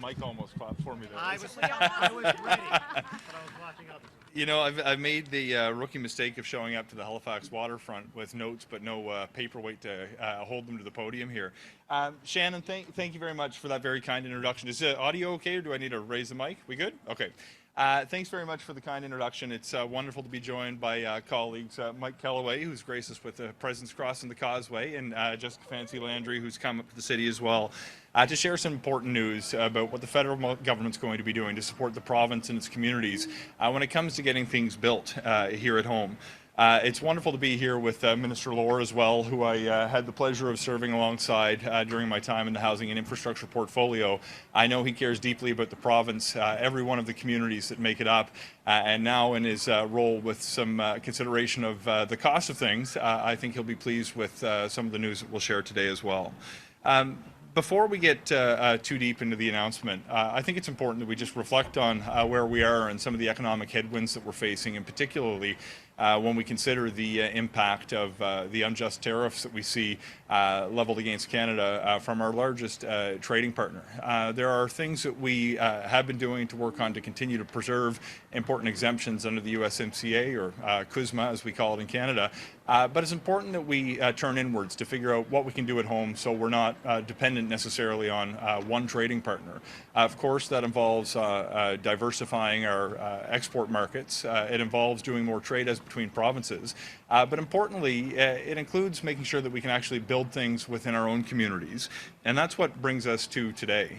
Mike almost clapped for me there. I was ready, but I was watching others. You know, I've made the rookie mistake of showing up to the Halifax waterfront with notes but no paperweight to hold them to the podium here. Shannon, thank you very much for that very kind introduction. Is the audio okay, or do I need to raise the mic? We good? Okay. Thanks very much for the kind introduction. It's wonderful to be joined by colleagues Mike Kelloway, who's graced us with the President's Cross and the Causeway, and Jessica Fancy-Landry, who's come up to the city as well, to share some important news about what the federal government's going to be doing to support the province and its communities when it comes to getting things built here at home. It's wonderful to be here with Minister Lohr as well, who I had the pleasure of serving alongside during my time in the Housing and Infrastructure portfolio. I know he cares deeply about the province, every one of the communities that make it up, and now in his role with some consideration of the cost of things, I think he'll be pleased with some of the news that we'll share today as well. Before we get too deep into the announcement, I think it's important that we just reflect on where we are and some of the economic headwinds that we're facing, and particularly when we consider the impact of the unjust tariffs that we see leveled against Canada from our largest trading partner. There are things that we have been doing to work on to continue to preserve important exemptions under the USMCA, or CUSMA as we call it in Canada, but it's important that we turn inwards to figure out what we can do at home so we're not dependent necessarily on one trading partner. Of course, that involves diversifying our export markets. It involves doing more trade as between provinces, but importantly, it includes making sure that we can actually build things within our own communities, and that's what brings us to today.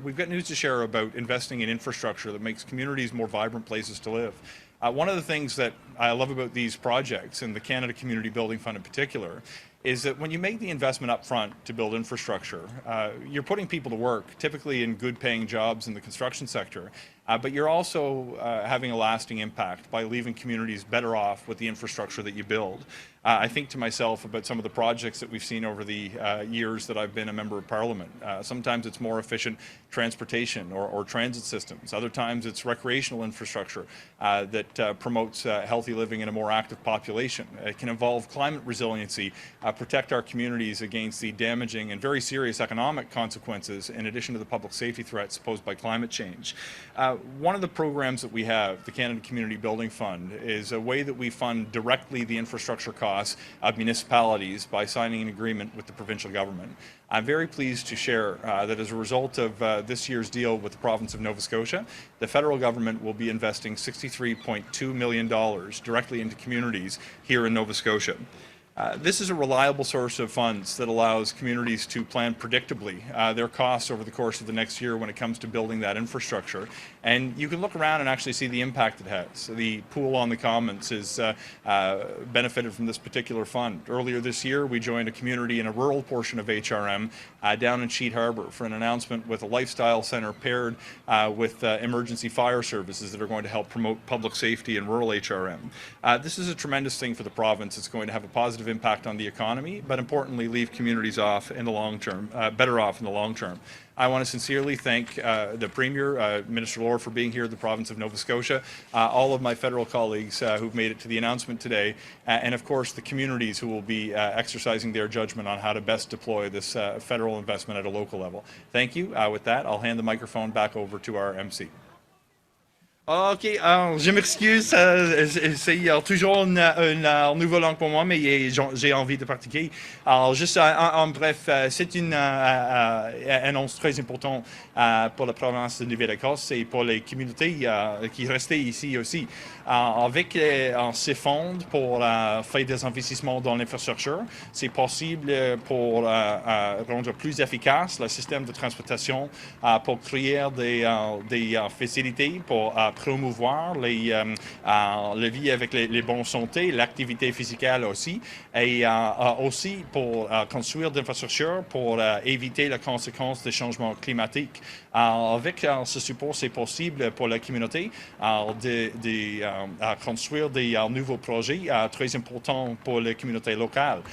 We've got news to share about investing in infrastructure that makes communities more vibrant places to live. One of the things that I love about these projects, and the Canada Community Building Fund in particular, is that when you make the investment up front to build infrastructure, you're putting people to work, typically in good paying jobs in the construction sector, but you're also having a lasting impact by leaving communities better off with the infrastructure that you build. I think to myself about some of the projects that we've seen over the years that I've been a member of Parliament. Sometimes it's more efficient transportation or transit systems. Other times it's recreational infrastructure that promotes healthy living and a more active population. It can involve climate resiliency, protect our communities against the damaging and very serious economic consequences in addition to the public safety threats posed by climate change. One of the programs that we have, the Canada Community Building Fund, is a way that we fund directly the infrastructure costs of municipalities by signing an agreement with the provincial government. I'm very pleased to share that as a result of this year's deal with the province of Nova Scotia, the federal government will be investing $63.2 million directly into communities here in Nova Scotia. This is a reliable source of funds that allows communities to plan predictably their costs over the course of the next year when it comes to building that infrastructure. And you can look around and actually see the impact it has. The pool on the Commons has benefited from this particular fund. Earlier this year, we joined a community in a rural portion of HRM down in Sheet Harbour for an announcement with a lifestyle centre paired with emergency fire services that are going to help promote public safety in rural HRM. This is a tremendous thing for the province. It's going to have a positive impact on the economy, but importantly leave communities off in the long term, better off in the long term. I want to sincerely thank the Premier, Minister Lohr, for being here in the province of Nova Scotia, all of my federal colleagues who've made it to the announcement today, and of course the communities who will be exercising their judgment on how to best deploy this federal investment at a local level. Thank you. With that, I'll hand the microphone back over to our MC. OK, alors je m'excuse, c'est toujours une nouvelle langue pour moi, mais j'ai envie de pratiquer. Alors juste en bref, c'est une annonce très importante pour la province de Nouvelle-Écosse et pour les communautés qui restaient ici aussi. Avec ces fonds pour faire des investissements dans l'infrastructure, c'est possible pour rendre plus efficace le système de transportation, pour créer des facilités pour promouvoir la vie avec les bonnes santé, l'activité physique aussi, et aussi pour construire des infrastructures pour éviter les conséquences des changements climatiques. Avec ce support, c'est possible pour la communauté de construire des nouveaux projets très importants pour les communautés locales.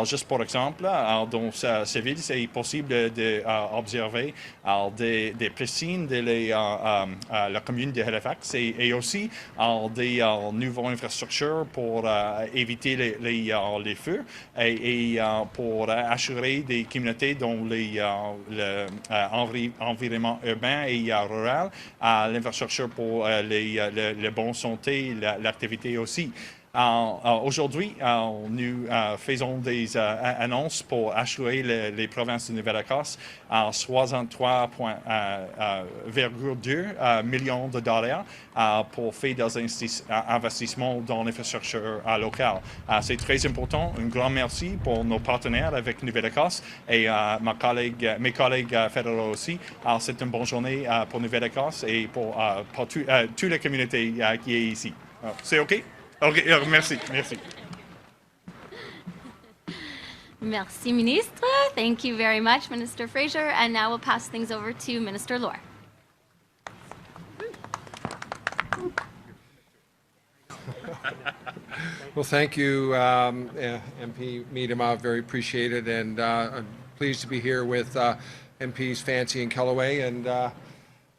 Juste pour exemple, dans cette ville, c'est possible d'observer des piscines de la commune de Halifax Halifax et aussi des nouvelles infrastructures pour éviter les feux et pour assurer des communautés dont l'environnement urbain et rural, l'infrastructure pour le bon santé, l'activité aussi. Aujourd'hui, nous faisons des annonces pour assurer les provinces de Nouvelle-Écosse à 63,2 millions de dollars pour faire des investissements dans l'infrastructure locale. C'est très important. Un grand merci pour nos partenaires avec Nouvelle-Écosse et mes collègues fédéraux aussi. C'est une bonne journée pour Nouvelle-Écosse et pour toute la communauté qui est ici. C'est OK? OK, merci. Merci, Ministre. Thank you very much, Minister Fraser. And now we'll pass things over to Minister Lohr. Well, thank you, MP Miedema. Very appreciated, and I'm pleased to be here with MPs Fancy and Kelloway and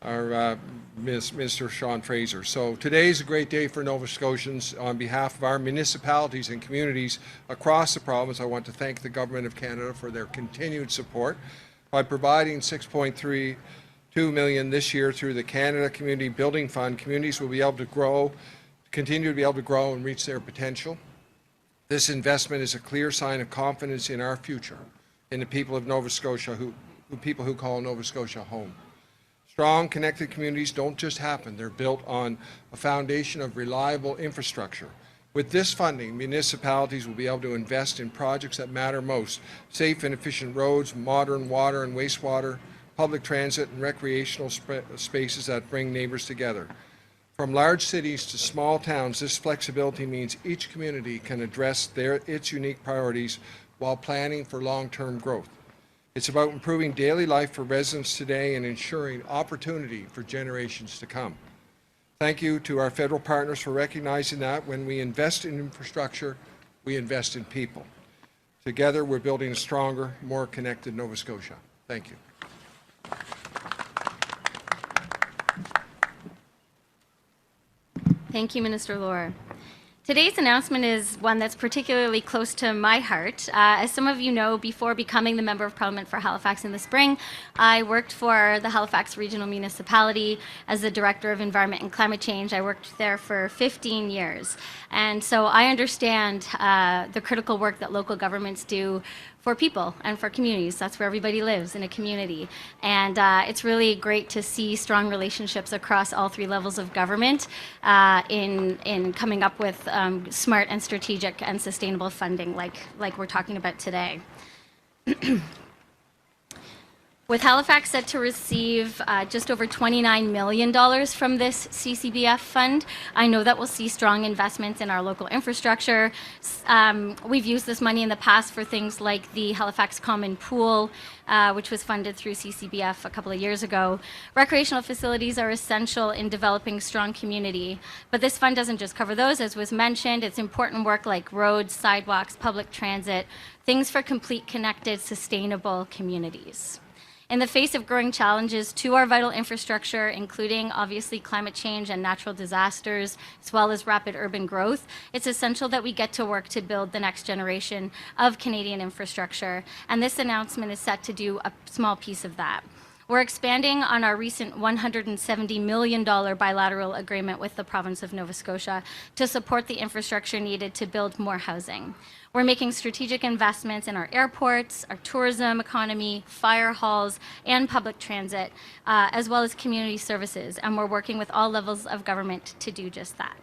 our Minister Sean Fraser. So today is a great day for Nova Scotians. On behalf of our municipalities and communities across the province, I want to thank the Government of Canada for their continued support by providing $6.32 million this year through the Canada Community Building Fund. Communities will be able to continue to be able to grow and reach their potential. This investment is a clear sign of confidence in our future, in the people of Nova Scotia, people who call Nova Scotia home. Strong, connected communities don't just happen. They're built on a foundation of reliable infrastructure. With this funding, municipalities will be able to invest in projects that matter most: safe and efficient roads, modern water and wastewater, public transit, and recreational spaces that bring neighbors together. From large cities to small towns, this flexibility means each community can address its unique priorities while planning for long-term growth. It's about improving daily life for residents today and ensuring opportunity for generations to come. Thank you to our federal partners for recognizing that when we invest in infrastructure, we invest in people. Together, we're building a stronger, more connected Nova Scotia. Thank you. Thank you, Minister Lohr. Today's announcement is one that's particularly close to my heart. As some of you know, before becoming the Member of Parliament for Halifax in the spring, I worked for the Halifax Regional Municipality as the Director of Environment and Climate Change. I worked there for 15 years. And so I understand the critical work that local governments do for people and for communities. That's where everybody lives, in a community. And it's really great to see strong relationships across all three levels of government in coming up with smart and strategic and sustainable funding like we're talking about today. With Halifax set to receive just over $29 million from this CCBF fund, I know that we'll see strong investments in our local infrastructure. We've used this money in the past for things like the Halifax Common Pool, which was funded through CCBF a couple of years ago. Recreational facilities are essential in developing strong community, but this fund doesn't just cover those, as was mentioned. It's important work like roads, sidewalks, public transit, things for complete, connected, sustainable communities. In the face of growing challenges to our vital infrastructure, including obviously climate change and natural disasters, as well as rapid urban growth, it's essential that we get to work to build the next generation of Canadian infrastructure, and this announcement is set to do a small piece of that. We're expanding on our recent $170 million bilateral agreement with the province of Nova Scotia to support the infrastructure needed to build more housing. We're making strategic investments in our airports, our tourism economy, fire halls, and public transit, as well as community services, and we're working with all levels of government to do just that.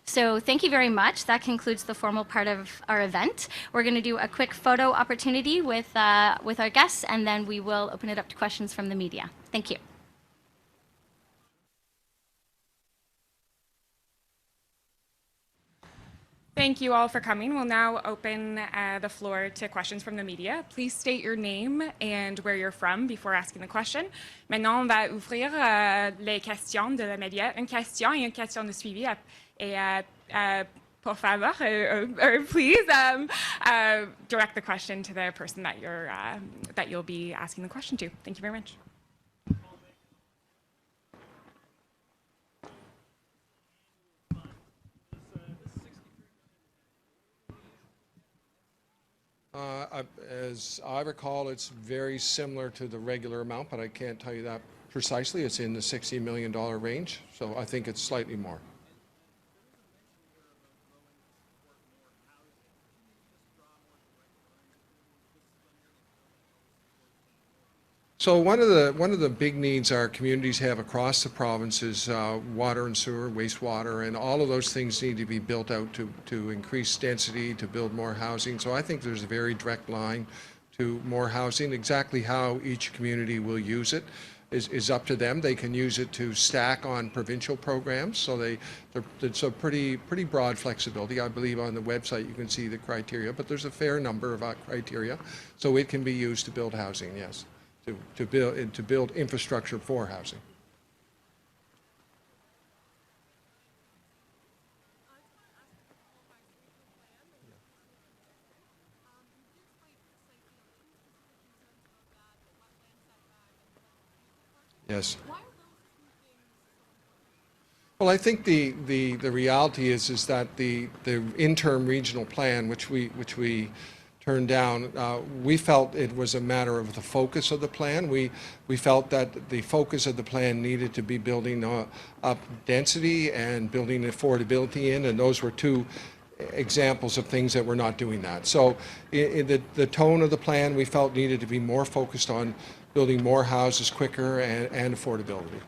So thank you very much. That concludes the formal part of our event. We're going to do a quick photo opportunity with our guests, and then we will open it up to questions from the media. Thank you. Thank you all for coming. We'll now open the floor to questions from the media. Please state your name and where you're from before asking the question. Maintenant, on va ouvrir les questions de la média. Une question et une question de suivi. Et por favor, please direct the question to the person that you'll be asking the question to. Thank you very much. As I recall, it's very similar to the regular amount, but I can't tell you that precisely. It's in the $60 million range, so I think it's slightly more. So one of the big needs our communities have across the province is water and sewer, wastewater, and all of those things need to be built out to increase density, to build more housing. So I think there's a very direct line to more housing. Exactly how each community will use it is up to them. They can use it to stack on provincial programs, so it's a pretty broad flexibility. I believe on the website you can see the criteria, but there's a fair number of criteria, so it can be used to build housing, yes. To build infrastructure for housing. Yes. Well, I think the reality is that the interim regional plan, which we turned down, we felt it was a matter of the focus of the plan. We felt that the focus of the plan needed to be building up density and building affordability in, and those were two examples of things that we're not doing that. So the tone of the plan we felt needed to be more focused on building more houses quicker and affordability.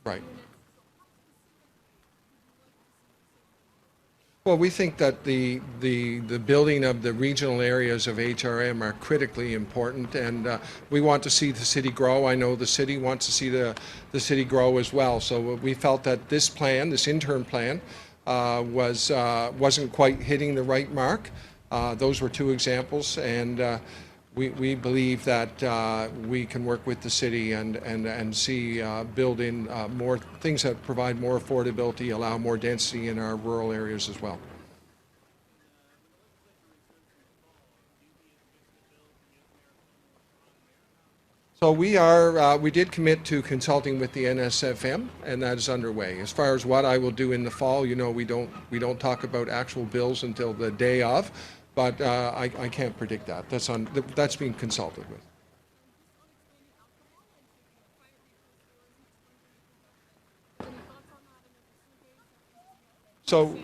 Right. Well, we think that the building of the regional areas of HRM are critically important, and we want to see the city grow. I know the city wants to see the city grow as well. So we felt that this plan, this interim plan, wasn't quite hitting the right mark. Those were two examples, and we believe that we can work with the city and see build in more things that provide more affordability, allow more density in our rural areas as well. So we did commit to consulting with the NSFM, and that is underway. As far as what I will do in the fall, you know, we don't talk about actual bills until the day of. But I can't predict that. That's being consulted with. So,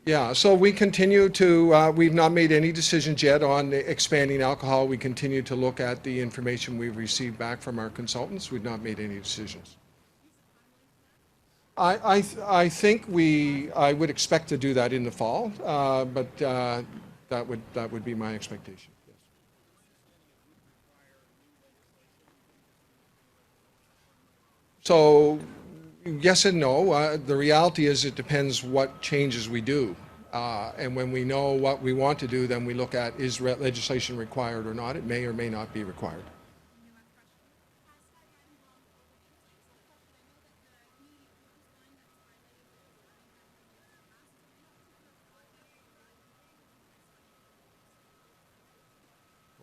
yeah. So we continue to. We've not made any decisions yet on expanding alcohol. We continue to look at the information we've received back from our consultants. We've not made any decisions. I think I would expect to do that in the fall, but. That would be my expectation. Yes. So, yes and no. The reality is it depends what changes we do. And when we know what we want to do, then we look at is legislation required or not. It may or may not be required.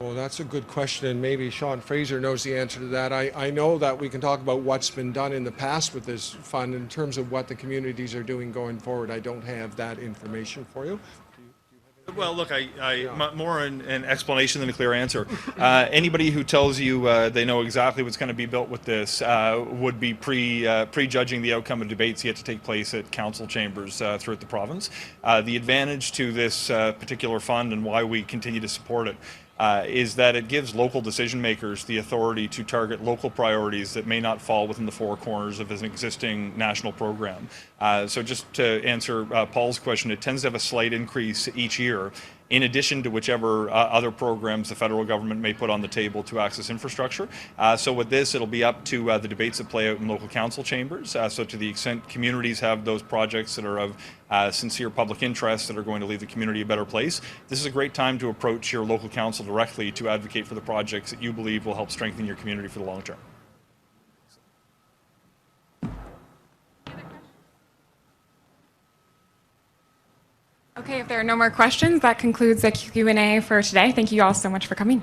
Well, that's a good question, and maybe Sean Fraser knows the answer to that. I know that we can talk about what's been done in the past with this fund. In terms of what the communities are doing going forward, I don't have that information for you. Well, look, more an explanation than a clear answer. Anybody who tells you they know exactly what's going to be built with this would be prejudging the outcome of debates yet to take place at council chambers throughout the province. The advantage to this particular fund and why we continue to support it is that it gives local decision makers the authority to target local priorities that may not fall within the four corners of an existing national program. So just to answer Paul's question, it tends to have a slight increase each year, in addition to whichever other programs the federal government may put on the table to access infrastructure. So with this, it'll be up to the debates that play out in local council chambers. So to the extent communities have those projects that are of sincere public interest that are going to leave the community a better place, this is a great time to approach your local council directly to advocate for the projects that you believe will help strengthen your community for the long term. Okay, if there are no more questions, that concludes the Q&A for today. Thank you all so much for coming.